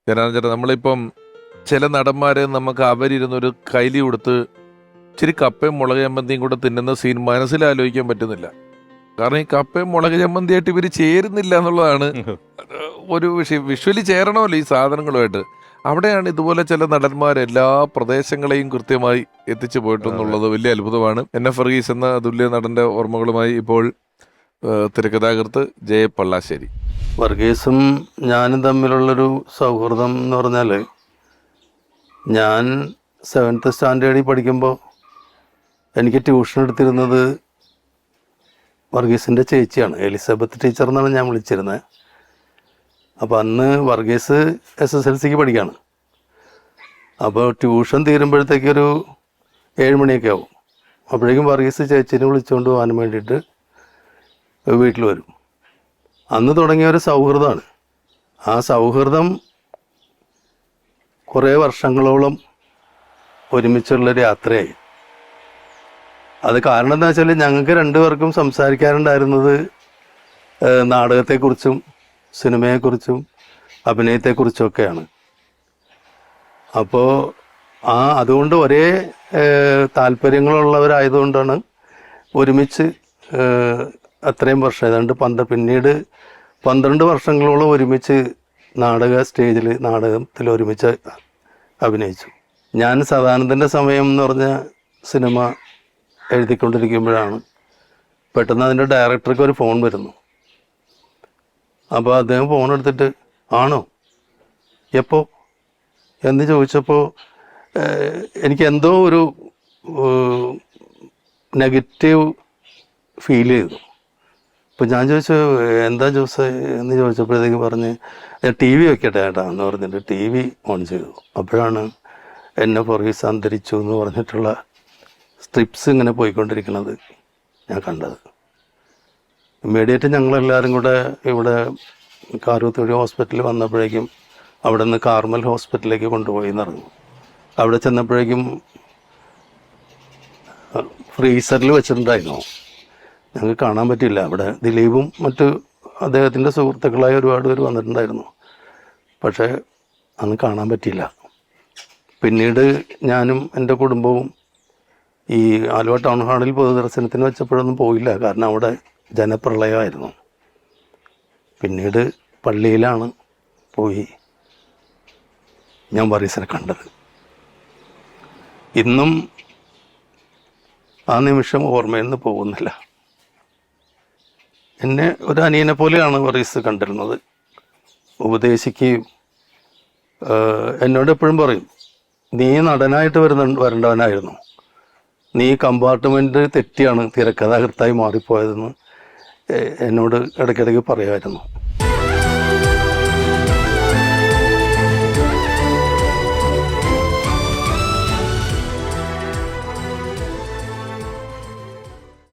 ജനാർദ്ദൻ ചേട്ടാ, നമ്മളിപ്പം ചില നടന്മാരെ നമുക്ക് അവരിരുന്നൊരു കൈലി കൊടുത്ത് ഇച്ചിരി കപ്പയും മുളക് ചമ്മന്തിയും കൂടെ തിന്നുന്ന സീൻ മനസ്സിലാലോചിക്കാൻ പറ്റുന്നില്ല. കാരണം ഈ കപ്പയും മുളക് ചമ്മന്തിയായിട്ട് ഇവർ ചേരുന്നില്ല എന്നുള്ളതാണ് ഒരു വിഷയം. വിഷ്വലി ചേരണമല്ലോ ഈ സാധനങ്ങളുമായിട്ട്. അവിടെയാണ് ഇതുപോലെ ചില നടന്മാർ എല്ലാ പ്രദേശങ്ങളെയും കൃത്യമായി എത്തിച്ചു പോയിട്ടെന്നുള്ളത് വലിയ അത്ഭുതമാണ്. NF വർഗീസ് എന്ന തുല്യ നടന്റെ ഓർമ്മകളുമായി ഇപ്പോൾ തിരക്കഥാകൃത്ത് ജയ പള്ളാശ്ശേരി. വർഗീസും ഞാനും തമ്മിലുള്ളൊരു സൗഹൃദം എന്ന് പറഞ്ഞാൽ, ഞാൻ 7th സ്റ്റാൻഡേർഡിൽ പഠിക്കുമ്പോൾ എനിക്ക് ട്യൂഷൻ എടുത്തിരുന്നത് വർഗീസിൻ്റെ ചേച്ചിയാണ്. എലിസബത്ത് ടീച്ചർ എന്നാണ് ഞാൻ വിളിച്ചിരുന്നത്. അപ്പോൾ അന്ന് വർഗീസ് SSLCക്ക് പഠിക്കുകയാണ്. അപ്പോൾ ട്യൂഷൻ തീരുമ്പോഴത്തേക്കൊരു 7 മണിയൊക്കെ ആവും. അപ്പോഴേക്കും വർഗീസ് ചേച്ചീനെ വിളിച്ചുകൊണ്ട് പോകാൻ വേണ്ടിയിട്ട് വീട്ടിൽ വരും. അന്ന് തുടങ്ങിയ ഒരു സൗഹൃദമാണ്. ആ സൗഹൃദം കുറേ വർഷങ്ങളോളം ഒരുമിച്ചുള്ളൊരു യാത്രയായി. അത് കാരണം എന്താ വെച്ചാൽ, ഞങ്ങൾക്ക് രണ്ടുപേർക്കും സംസാരിക്കാറുണ്ടായിരുന്നത് നാടകത്തെക്കുറിച്ചും സിനിമയെക്കുറിച്ചും അഭിനയത്തെക്കുറിച്ചൊക്കെയാണ്. അപ്പോൾ അതുകൊണ്ട് ഒരേ താല്പര്യങ്ങളുള്ളവരായതുകൊണ്ടാണ് ഒരുമിച്ച് അത്രയും വർഷം, ഏതാണ്ട് പിന്നീട് 12 വർഷങ്ങളോളം ഒരുമിച്ച് നാടകത്തിൽ ഒരുമിച്ച് അഭിനയിച്ചു. ഞാൻ സദാനന്ദൻ്റെ സമയം എന്ന് പറഞ്ഞ സിനിമ എഴുതിക്കൊണ്ടിരിക്കുമ്പോഴാണ് പെട്ടെന്ന് അതിൻ്റെ ഡയറക്ടർക്ക് ഒരു ഫോൺ വരുന്നു. അപ്പോൾ അദ്ദേഹം ഫോൺ എടുത്തിട്ട്, ആണോ, എപ്പോൾ എന്ന് ചോദിച്ചപ്പോൾ എനിക്ക് എന്തോ ഒരു നെഗറ്റീവ് ഫീൽ ചെയ്തു. അപ്പോൾ ഞാൻ ചോദിച്ചു, എന്താ ജോസ് എന്ന് ചോദിച്ചപ്പോഴത്തേക്ക് പറഞ്ഞ്, ഞാൻ TV വെക്കട്ടെ ഏട്ടാ എന്ന് പറഞ്ഞിട്ട് TV ഓൺ ചെയ്തു. അപ്പോഴാണ് NF വർഗീസ് അന്തരിച്ചു എന്ന് പറഞ്ഞിട്ടുള്ള സ്ട്രിപ്സ് ഇങ്ങനെ പോയിക്കൊണ്ടിരിക്കുന്നത് ഞാൻ കണ്ടത്. ഇമ്മീഡിയറ്റ് ഞങ്ങളെല്ലാവരും കൂടെ ഇവിടെ കാരൂത്തൊഴി ഹോസ്പിറ്റലിൽ വന്നപ്പോഴേക്കും അവിടെ നിന്ന് കാർമൽ ഹോസ്പിറ്റലിലേക്ക് കൊണ്ടുപോയി എന്നറിഞ്ഞു. അവിടെ ചെന്നപ്പോഴേക്കും ഫ്രീസറിൽ വെച്ചിട്ടുണ്ടായിരുന്നു. ഞങ്ങൾക്ക് കാണാൻ പറ്റില്ല. അവിടെ ദിലീപും മറ്റ് അദ്ദേഹത്തിൻ്റെ സുഹൃത്തുക്കളായ ഒരുപാട് പേര് വന്നിട്ടുണ്ടായിരുന്നു. പക്ഷേ അന്ന് കാണാൻ പറ്റിയില്ല. പിന്നീട് ഞാനും എൻ്റെ കുടുംബവും ഈ ആലുവ ടൗൺ ഹാളിൽ പൊതുദർശനത്തിന് വെച്ചപ്പോഴൊന്നും പോയില്ല. കാരണം അവിടെ ജനപ്രളയമായിരുന്നു. പിന്നീട് പള്ളിയിലാണ് പോയി ഞാൻ വർഗീസിനെ കണ്ടത്. ഇന്നും ആ നിമിഷം ഓർമ്മയിൽ നിന്ന് പോകുന്നില്ല. എന്നെ ഒരു അനിയനെ പോലെയാണ് വർഗീസ് കണ്ടിരുന്നത്. ഉപദേശിക്കുകയും എന്നോട് എപ്പോഴും പറയും, നീ നടനായിട്ട് വരേണ്ടവനായിരുന്നു, നീ കമ്പാർട്ട്മെൻറ്റ് തെറ്റിയാണ് തിരക്കഥാകൃത്തായി മാറിപ്പോയതെന്ന് എന്നോട് ഇടയ്ക്കിടയ്ക്ക് പറയുമായിരുന്നു.